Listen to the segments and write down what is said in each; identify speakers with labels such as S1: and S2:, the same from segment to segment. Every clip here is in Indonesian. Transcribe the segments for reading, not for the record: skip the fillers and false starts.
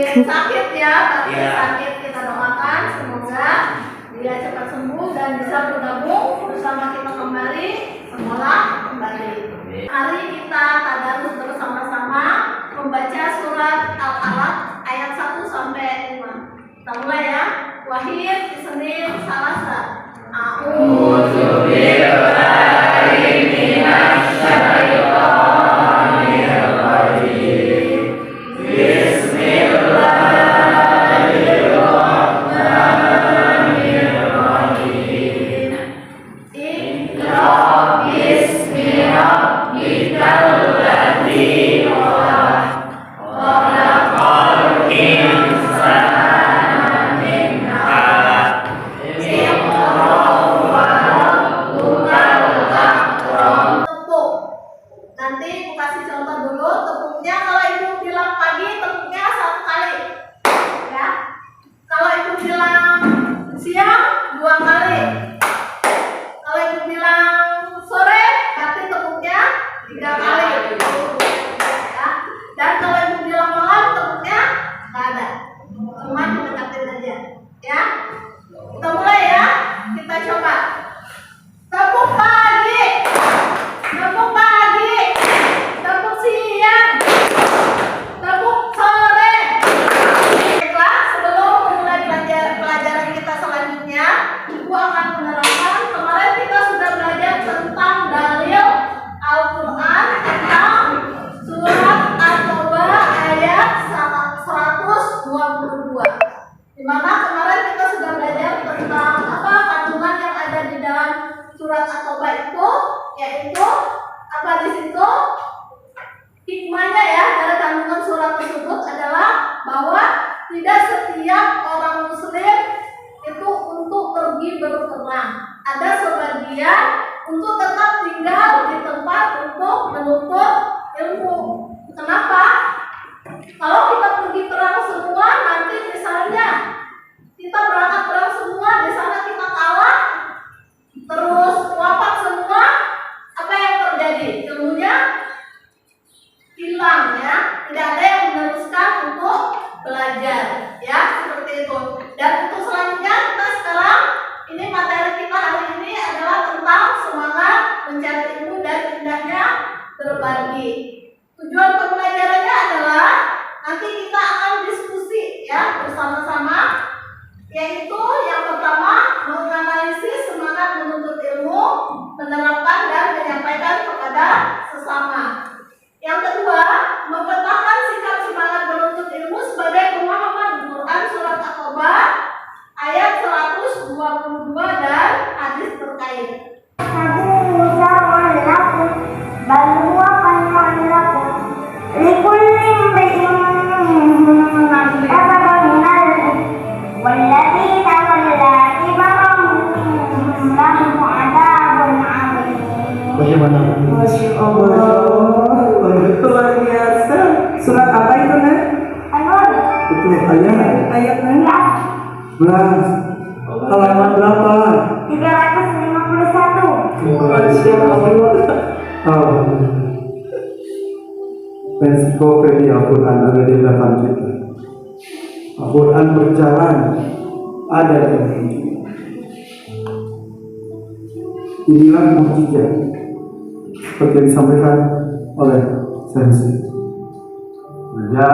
S1: sakit ya, tapi sakit kita doakan semoga dia cepat sembuh dan bisa bergabung bersama kita kembali, sekolah kembali. Hari kita tadarus bersama-sama membaca surat Al-Alaq ayat 1 sampai 5. Kita mulai ya. Wahid, Isnin, Salasa. A'udzu billahi minasy syaithanir rajim. Bismillahirrahmanirrahim. Iqra bismi rabbikal ladzi khalaq. Khalaqal insana min 'alaq. Iqra wa rabbukal akram. Tepuk. Nanti aku kasih contoh dulu tepuknya. Kalau ibu bilang pagi, tepuknya 1 kali. Ya. Kalau ibu bilang siang, 2 kali. Kalau ibu bilang sore, berarti tepuknya 3 kali. Ya. Dan kalau ibu bilang malam, tepuknya nggak ada. Cuma didekatin aja. Ya. Kita mulai ya. Kita coba. Tepuk pagi. Tepuk pagi. Tepuk siang. Tepuk sore. Baiklah, sebelum memulai pelajaran kita selanjutnya, Ibu akan menerangkan. Kemarin kita sudah belajar tentang dalil Al-Quran tentang surat At-Taubah ayat 122. Di mana kemarin kita sudah belajar tentang apa kandungan yang ada di dalam surat At-Taubah itu, yaitu apa di situ? Hikmahnya ya dari kandungan surat tersebut adalah bahwa tidak setiap orang muslim itu untuk pergi berperang. Ada sebagian untuk tetap tinggal di tempat untuk menuntut ilmu. Kenapa? Kalau kita pergi perang semua, nanti misalnya kita berangkat perang semua, di sana kita kalah, terus wafat semua, apa yang terjadi? Ilmunya hilang ya, tidak ada yang meneruskan untuk belajar ya, seperti itu. Dan untuk selanjutnya kita sekarang ini materi kita hari ini adalah tentang semangat mencari ilmu dan indahnya berbagi. Tujuan pembelajarannya adalah nanti kita akan diskusi ya bersama-sama, yaitu yang pertama menganalisis semangat menuntut ilmu, menerapkan dan menyampaikan kepada sesama. Yang kedua, mempertahankan sikap semangat menuntut ilmu sebagai pemahaman Quran surat At-Taubah ayat 122 dan hadis terkait.
S2: Bagaimana? Masya Allah, luar biasa. Surat apa itu, Nek? Itu ayat belas. Halaman berapa?
S3: 351.
S2: Masya Allah. Ensiklopedia Al-Quran ada di belakang kita. Al-Quran berjalan ada di belakang kita. Inilah mukjizat seperti yang disampaikan oleh Sensei.
S4: Ya,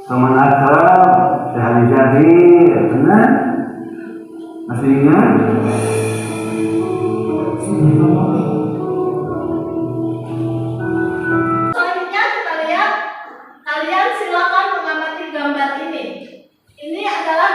S4: teman akrab, sehari-hari, benar? Masih ingat?
S1: Selanjutnya kita lihat, kalian silakan mengamati gambar ini. Ini adalah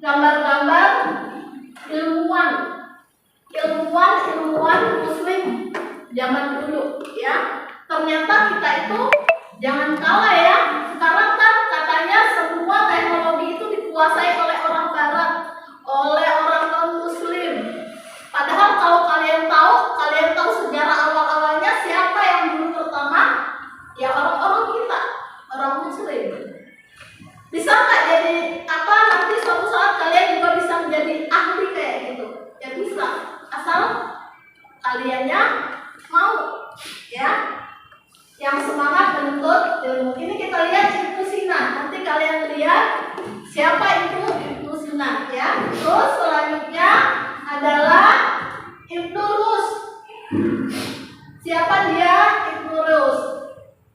S1: gambar-gambar ilmuwan muslim zaman dulu ya. Ternyata kita itu jangan kalah ya. Sekarang kan katanya semua teknologi itu dikuasai oleh orang barat, oleh orang non muslim. Padahal kalau kalian tahu sejarah awal-awalnya siapa yang dulu pertama? Ya orang-orang kita, orang muslim. Bisa nggak jadi apa nanti suatu saat kalian juga bisa menjadi ahli kayak gitu? Ya bisa, asal kaliannya mau ya. Yang semangat menuntut ilmu. Ini Siapa itu Ibnu Sina ya? Terus selanjutnya adalah Ibnu Rus. Siapa dia? Ibnu Rus.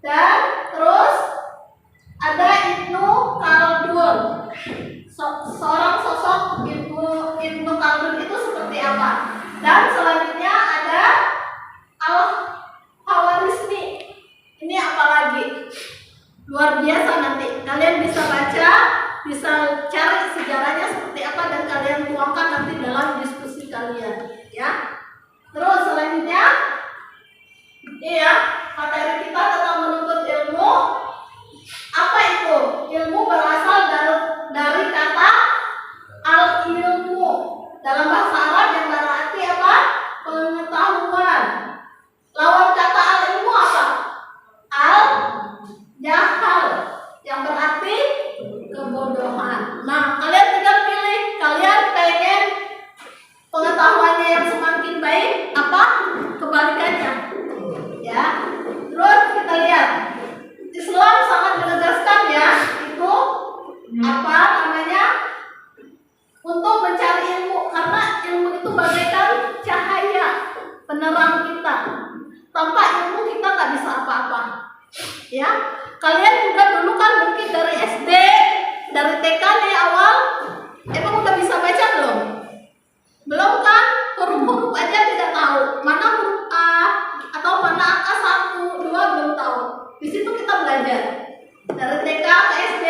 S1: Dan terus ada Ibnu Khaldun. Seorang sosok Ibnu Khaldun itu seperti apa? Dan selanjutnya ada Al-Khawarizmi. Ini apa lagi? Luar biasa, nanti kalian bisa baca, bisa cari sejarahnya seperti apa dan kalian tuangkan nanti dalam diskusi kalian, ya. Terus selanjutnya, ya, materi kita tentang menuntut ilmu. Apa itu? Ilmu berasal dari kata al-ilmu. Dalam bahasa Arab yang berarti apa? Pengetahuan. Lawan kata al-ilmu apa? Al-jahal, yang berarti kebodohan. Nah, kalian tinggal pilih. Kalian pengen pengetahuannya yang semakin baik apa kebalikannya, ya. Terus kita lihat Islam sangat menegaskan ya, itu apa namanya, untuk mencari ilmu, karena ilmu itu bagaikan cahaya penerang kita. Tanpa ilmu kita nggak bisa apa-apa, ya. Kalian juga dulu kan mungkin dari SD, dari TK nih awal, emang udah bisa baca belum? Belum kan? Huruf-huruf aja tidak tahu. Mana huruf A atau mana angka 1, 2 belum tahu. Di situ kita belajar. Dari TK ke SD,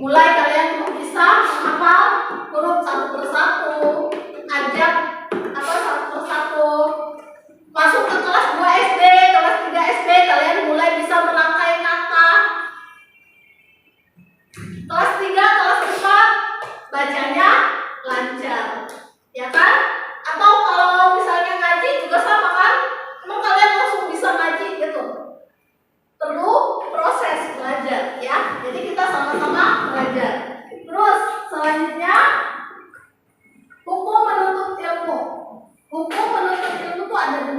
S1: mulai kalian bisa menghafal huruf satu persatu, ajak apa satu persatu. Masuk ke kelas 2 SD, kelas 3 SD, kalian mulai bisa merangkai kata. Kelas 3, kelas 4, bacanya lancar, ya kan? Atau kalau misalnya ngaji juga sama kan? Emang kalian langsung bisa ngaji gitu? Perlu proses belajar, ya. Jadi kita sama-sama belajar. Terus selanjutnya, hukum menuntut ilmu. Hukum menuntut ilmu itu ada 2.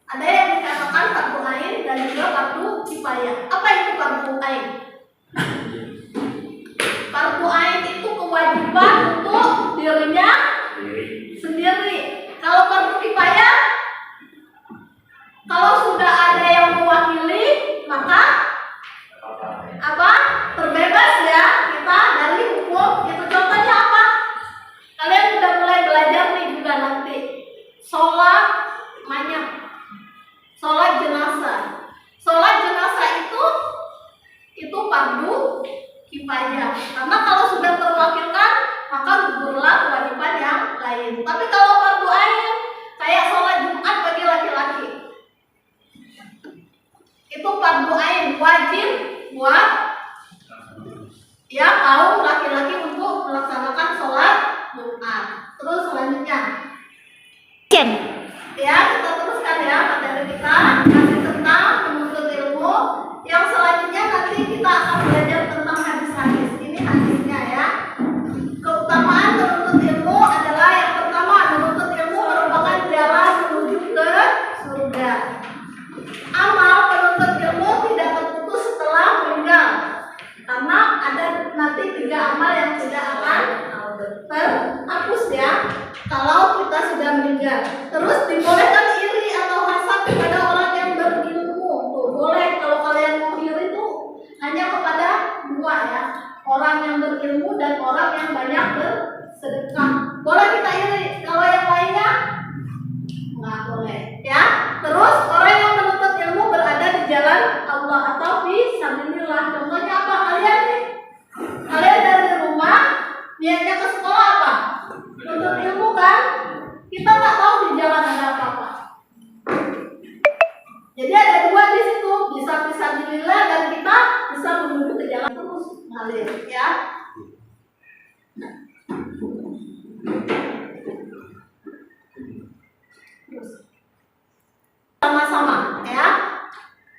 S1: Ada yang dikatakan fardu ain dan juga fardu kifayah. Apa itu fardu ain? Fardu ain itu kewajiban untuk dirinya sendiri. Kalau fardu kifayah, kalau sudah ada yang mewakili, maka apa? Terbebas ya kita dari hukum. Itu contohnya apa? Kalian udah mulai belajar nih juga nanti. Sholat mayat, sholat jenazah. Sholat jenazah itu fardu kifayah. Karena kalau sudah terwakilkan, maka gugurlah kewajiban yang lain. Tapi kalau fardu ain, kayak sholat Jumat bagi laki-laki, itu fardu ain, wajib buat ya kaum laki-laki untuk melaksanakan sholat Jumat. Terus selanjutnya, ya kita teruskan ya materi kita masih tentang menuntut ilmu. Yang selanjutnya nanti kita akan belajar tentang hadis-hadis. Ini hadisnya ya. Keutamaan menuntut ilmu adalah yang pertama, menuntut ilmu merupakan jalan menuju ke surga. Amal penuntut ilmu tidak terputus setelah meninggal, karena ada nanti 3 amal yang tidak akan terhapus ya kalau kita sudah meninggal. Terus dibolehkan iri atau hasad kepada orang yang berilmu. Tuh, boleh kalau kalian mau iri tuh hanya kepada 2 ya, orang yang berilmu dan orang yang banyak bersedekah. Boleh kita iri, kalau yang lainnya nggak boleh ya. Terus orang yang menuntut ilmu berada di jalan Allah atau fi sabilillah. Contohnya apa? Kalian nih, kalian dari rumah niatnya ke sekolah apa? Menuntut ilmu kan? Kita nggak tahu di jalan ada apa-apa. Jadi ada 2 di situ, bisa fi sabilillah dan kita bisa menuju ke jalan terus ngalir ya. Sama-sama ya.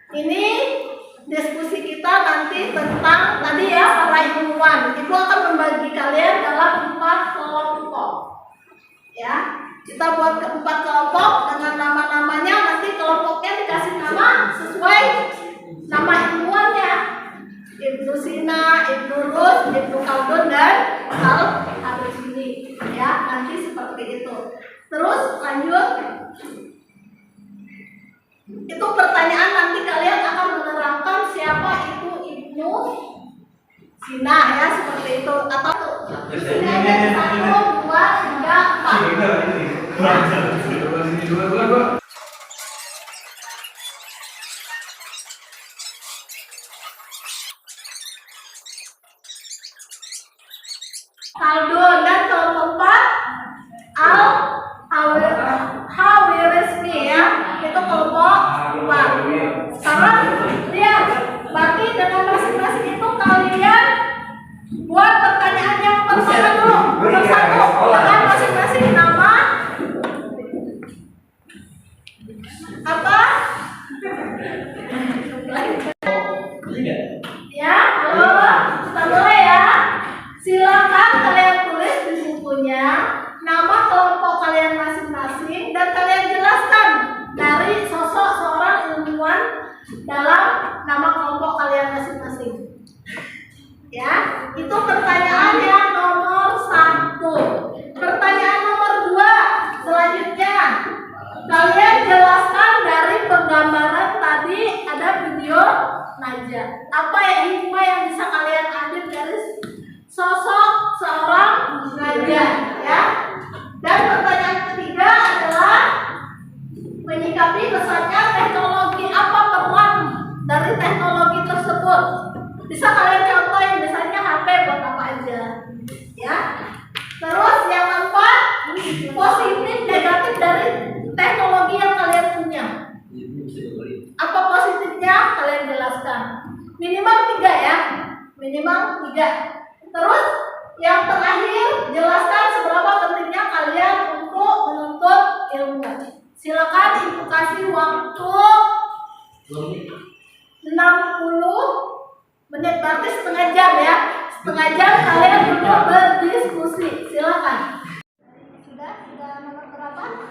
S1: Ini diskusi kita nanti tentang tadi ya, para ilmuwan itu akan membagi kalian dalam 4 kelompok ya. Kita buat ke 4 kelompok dengan nama-namanya. Nanti kelompoknya dikasih nama sesuai nama ilmuwannya. Ibnu Sina, Ibnu Rus, Ibnu Khaldun. Khaldun dan Al-Khawarizmi ya, nanti seperti itu. Terus lanjut, itu pertanyaan nanti kalian akan menerangkan siapa itu Ibnu Sina ya, seperti itu. Atau di sini aja 1, 2, 3, 4. Khaldun dan kelompok 4 Al-Khawarizmi ya, itu kelompok 4. Sekarang lihat, berarti dengan masing-masing itu kalian buat pertanyaan yang pertama dulu. Persatu dengan masing-masing nama apa? Ya, halo, kita mulai ya. Silakan kalian tulis di bukunya nama kelompok kalian masing-masing dan kalian jelaskan dari sosok seorang ilmuwan dalam nama kelompok kalian masing-masing. Ya, itu pertanyaan yang nomor 1. Pertanyaan nomor 2 selanjutnya, kalian jelaskan dari penggambaran tadi ada video Najah. Apa ya hikmah yang bisa kalian ambil dari sosok seorang Najah ya? Dan pertanyaan ketiga adalah menyikapi pesatnya teknologi, apa peran dari teknologi tersebut. Bisa kalian contohin, misalnya HP buat apa aja ya. Terus yang keempat, positif negatif dari teknologi yang kalian punya. Apa positifnya kalian jelaskan, minimal 3 ya, minimal 3. Terus yang terakhir, jelaskan seberapa pentingnya kalian untuk menuntut ilmu. Silakan ibu kasih waktu 60 menit, berarti setengah jam ya. Setengah jam kalian untuk berdiskusi. Silakan. Sudah nomor berapa?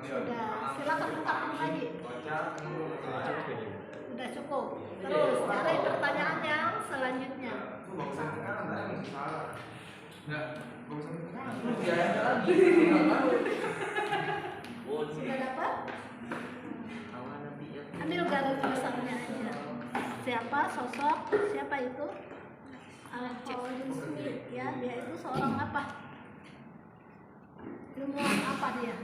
S1: Sudah. Silakan tetapkan lagi. Sudah cukup. Terus cari pertanyaan yang selanjutnya. Sudah dapat? Ambil garis besarnya aja. Siapa sosok? Siapa itu? Al-Khawarizmi ya, dia itu seorang apa? Ilmuwan apa dia?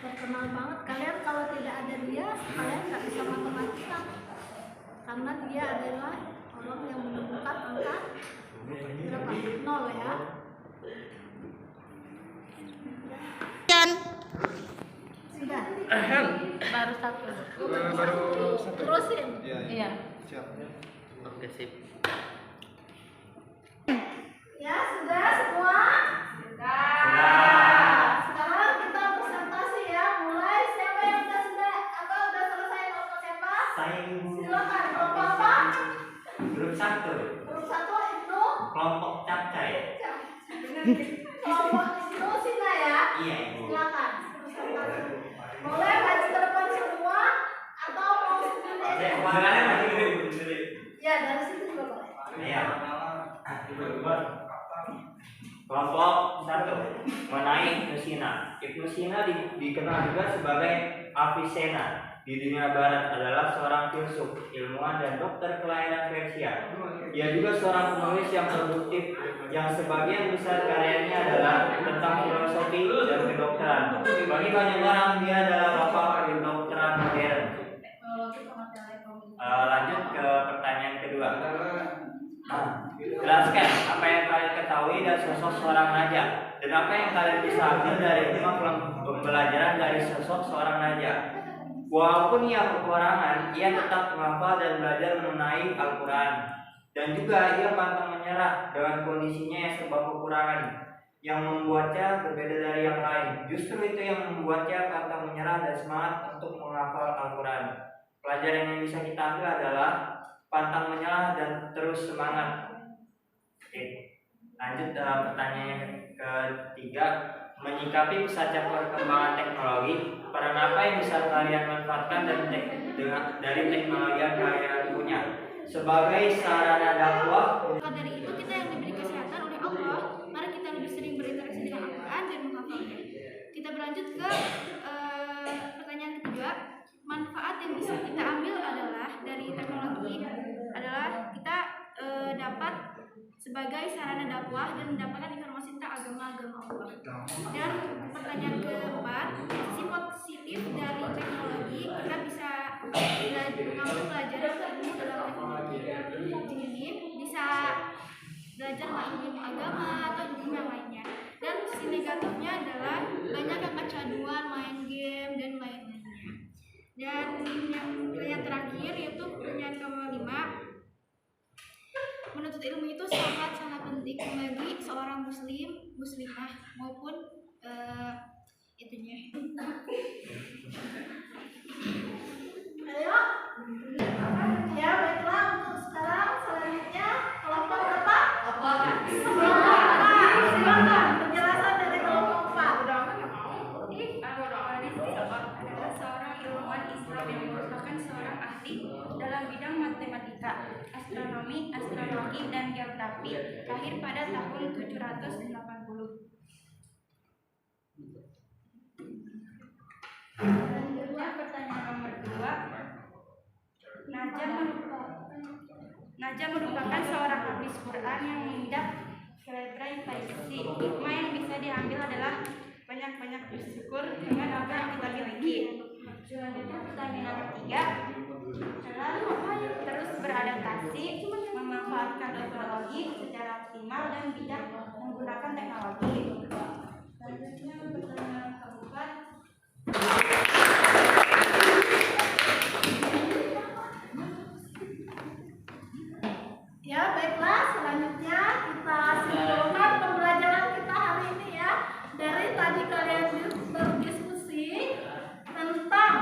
S1: Terkenal banget. Kalian kalau tidak ada dia, kalian nggak bisa matematika, karena dia adalah orang yang menemukan angka berapa? 0 ya. Sudah. Baru 1. Terusin. Iya.
S3: Siap. Oke, sip.
S1: Ya, sudah semua? Sudah. Sekarang kita presentasi ya. Mulai, siapa yang sudah atau udah selesai kelompok siapa? Silakan. Kelompok apa?
S3: Grup 1.
S1: Grup 1 itu
S3: Kelompok capcay.
S1: kelompok itu Sina ya.
S3: Iya, Ibu.
S1: Silakan. Presentasi. Boleh maju ke depan semua atau mau sendiri aja?
S3: Kemarin lagi sendiri.
S1: Ya, dari situ juga boleh.
S3: Iya. Kelompok 1 mengenai Ibnu Sina. Ibnu Sina dikenal juga sebagai Avicenna. Di dunia barat adalah seorang filsuf, ilmuwan dan dokter kelahiran Persia. Ia juga seorang penulis yang produktif, yang sebagian besar karyanya adalah tentang filosofi dan kedokteran. Bagi banyak orang dia adalah bapak kedokteran modern. Lanjut ke pertanyaan kedua. Jelaskan apa yang kalian ketahui dan sosok seorang Najah, dan apa yang kalian bisa ambil dari pembelajaran dari sosok seorang Najah. Walaupun ia kekurangan, ia tetap menghafal dan belajar mengenai Al-Quran. Dan juga ia pantang menyerah dengan kondisinya yang serba kekurangan, yang membuatnya berbeda dari yang lain. Justru itu yang membuatnya pantang menyerah dan semangat untuk menghafal Al-Quran. Pelajaran yang bisa kita ambil adalah pantang menyerah dan terus semangat. Oke. Lanjut pertanyaan yang ketiga. Menyikapi pesatnya perkembangan teknologi, peran apa yang bisa kalian manfaatkan dari teknologi yang kalian punya? sebagai sarana dakwah.
S5: Maka dari itu kita yang diberi kesehatan oleh Allah, mari kita lebih sering berinteraksi dengan Al-Quran dan menghafalnya. Kita berlanjut ke pertanyaan kedua. Manfaat yang bisa kita ambil adalah dari teknologi adalah kita dapat sebagai sarana dakwah dan mendapatkan informasi tentang agama-agama Allah. Dan pertanyaan keempat, sisi positif dari teknologi, kita bisa mengambil pelajaran ilmu dalam teknologi ini, bisa belajar ilmu agama atau ilmu yang lainnya. Dan sisi negatifnya adalah banyak kecanduan main game dan lain-lainnya. Dan yang terakhir yaitu pertanyaan kelima, menuntut ilmu itu sangat penting bagi seorang muslimah maupun itunya.
S1: Ayo. Ya, baiklah, untuk sekarang selanjutnya kelompok berapa? Silakan penjelasan dari kelompok 4.
S6: Adalah seorang ilmuwan Islam yang merupakan seorang ahli dalam bidang matematika, astronomi, astrologi, dan geografi, lahir pada tahun 780. Selanjutnya pertanyaan nomor 2. Najah merupakan seorang hafiz Quran yang mengidap kelebihan prediksi. Hikmah yang bisa diambil adalah banyak-banyak bersyukur dengan apa yang kita miliki. Selanjutnya pertanyaan nomor 3 adalah terus beradaptasi, memanfaatkan teknologi secara optimal dan bijak menggunakan teknologi. Selanjutnya pertanyaan keempat.
S1: Ya, baiklah, selanjutnya kita simpulkan pembelajaran kita hari ini ya. Dari tadi kalian berdiskusi tentang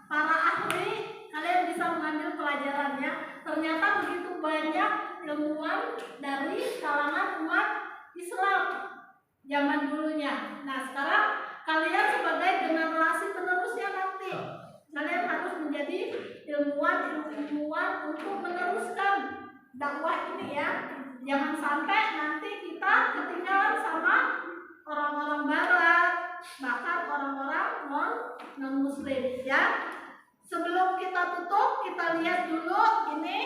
S1: para ahli, kalian bisa mengambil pelajarannya. Ternyata begitu banyak ilmuwan dari kalangan umat Islam zaman dulunya. Nah, sekarang kalian sebagai generasi penerusnya nanti, kalian harus menjadi ilmuwan untuk meneruskan dakwah ini ya. Jangan sampai nanti kita ketinggalan sama orang-orang barat, bahkan orang-orang non muslim ya. Sebelum kita tutup, kita lihat dulu ini.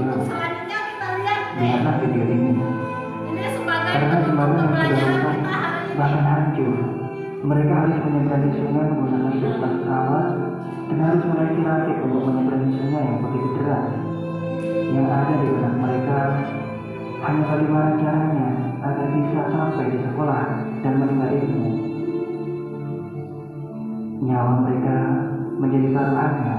S1: Selanjutnya kita lihat nih.
S4: Lihatlah video ini.
S1: Ini sebagai
S4: Karena
S1: penutup
S4: gimana yang
S1: pembelajaran
S4: sudah
S1: kita hari ini.
S4: bahkan hancur. Mereka harus menyeberangi sungai menggunakan kertas pesawat dan harus menaiki rakit untuk menyeberangi sungai yang begitu deras. Yang ada di benak mereka hanya bagaimana caranya agar bisa sampai di sekolah dan menimba ilmu. Nyawa mereka menjadi taruhannya